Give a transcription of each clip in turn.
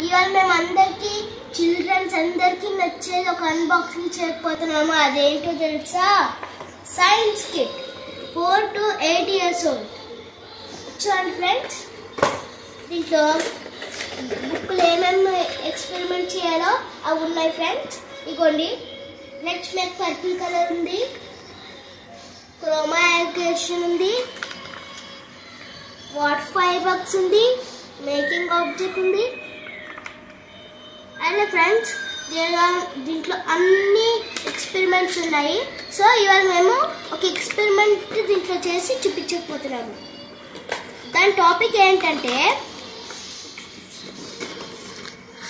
ఇవాళ మేము అందరికి చిల్డ్రన్స్ అందరికి నచ్చేది ఒక అన్బాక్సింగ్ చేయకపోతున్నాము. అదేంటో తెలుసా? Science kit 4 to 8 years old. చూడండి ఫ్రెండ్స్, దీంట్లో బుక్లు ఏమేమి ఎక్స్పెరిమెంట్ చేయాలో అవి ఉన్నాయి ఫ్రెండ్స్. ఇగోండి, లెట్స్ మేక్ పర్పుల్ కలర్ ఉంది, క్రోమా యాక్షన్ ఉంది, వాటర్ ఫైర్ వర్క్స్ ఉంది, మేకింగ్ ఆబ్జెక్ట్ ఉంది. అలా ఫ్రెండ్స్, దీంట్లో అన్ని ఎక్స్పెరిమెంట్స్ ఉన్నాయి. సో ఇవాళ మేము ఒక ఎక్స్పెరిమెంట్ దీంట్లో చేసి చూపించకపోతున్నాము. దాని టాపిక్ ఏంటంటే,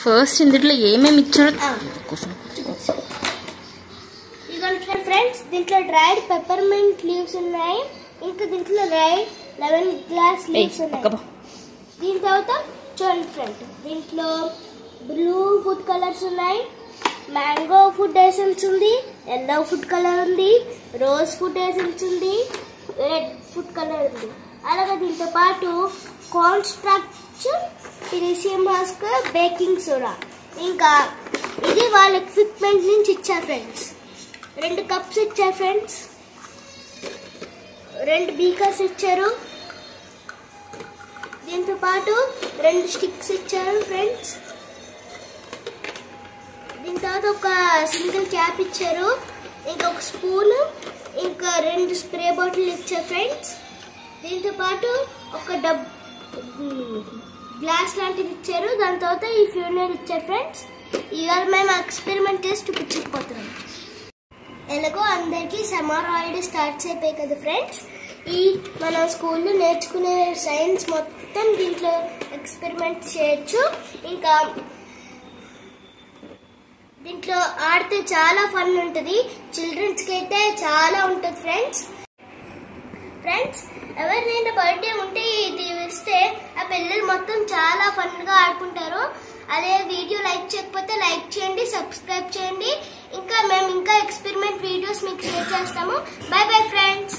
ఫస్ట్ ఇందులో ఏమేమి ఇచ్చారో ఇదిగోండి ఫ్రెండ్స్, దీంట్లో డ్రైడ్ పెప్పర్మెంట్ లీవ్స్ ఉన్నాయి, ఇంకా దీంట్లో డ్రైడ్ లెమన్ గ్లాస్ లీవ్స్ ఉన్నాయి. దీని తర్వాత చూడండి ఫ్రెండ్, దీంట్లో బ్లూ ఫుడ్ కలర్స్ ఉన్నాయి, మ్యాంగో ఫుడ్ ఎసెన్స్ ఉంది, ఎల్లో ఫుడ్ కలర్ ఉంది, రోజ్ ఫుడ్ ఎసెన్స్ ఉంది, రెడ్ ఫుడ్ కలర్ ఉంది. అలాగే దీంతో పాటు కాన్స్ట్రక్ట్, పిలిసియం మాస్క్, బేకింగ్ సోడా. ఇంకా ఇది వాళ్ళ ఎక్విప్మెంట్ నుంచి ఇచ్చారు ఫ్రెండ్స్. 2 కప్స్ ఇచ్చారు ఫ్రెండ్స్, 2 బీకర్స్ ఇచ్చారు, దీంతో పాటు 2 స్టిక్స్ ఇచ్చారు ఫ్రెండ్స్. దీని తర్వాత ఒక సింగిల్ క్యాప్ ఇచ్చారు, ఇంకా ఒక స్పూన్, ఇంకా 2 స్ప్రే బాటిల్ ఇచ్చారు ఫ్రెండ్స్. దీంతో పాటు ఒక గ్లాస్ లాంటిది ఇచ్చారు, దాని తర్వాత ఈ ఫ్యూనర్ ఇచ్చారు ఫ్రెండ్స్. ఇవాళ మేము ఎక్స్పెరిమెంట్ చేసి చూపించకపోతున్నాం. ఎలాగో అందరికీ సమ్మర్ హాలిడే స్టార్ట్స్ అయిపోయాయి కదా ఫ్రెండ్స్. ఈ మన స్కూల్లో నేర్చుకునే సైన్స్ మొత్తం దీంట్లో ఎక్స్పెరిమెంట్ చేయొచ్చు. ఇంకా దీంట్లో ఆడితే చాలా ఫన్ ఉంటుంది, చిల్డ్రన్స్కి అయితే చాలా ఉంటుంది ఫ్రెండ్స్. ఎవరినైనా బర్త్డే ఉంటే ఇది ఇస్తే ఆ పిల్లలు మొత్తం చాలా ఫన్గా ఆడుకుంటారు. అదే వీడియో లైక్ చేయకపోతే లైక్ చేయండి, సబ్స్క్రైబ్ చేయండి. ఇంకా మేము ఇంకా ఎక్స్పెరిమెంట్ వీడియోస్ మీకు షేర్ చేస్తాము. By bye friends.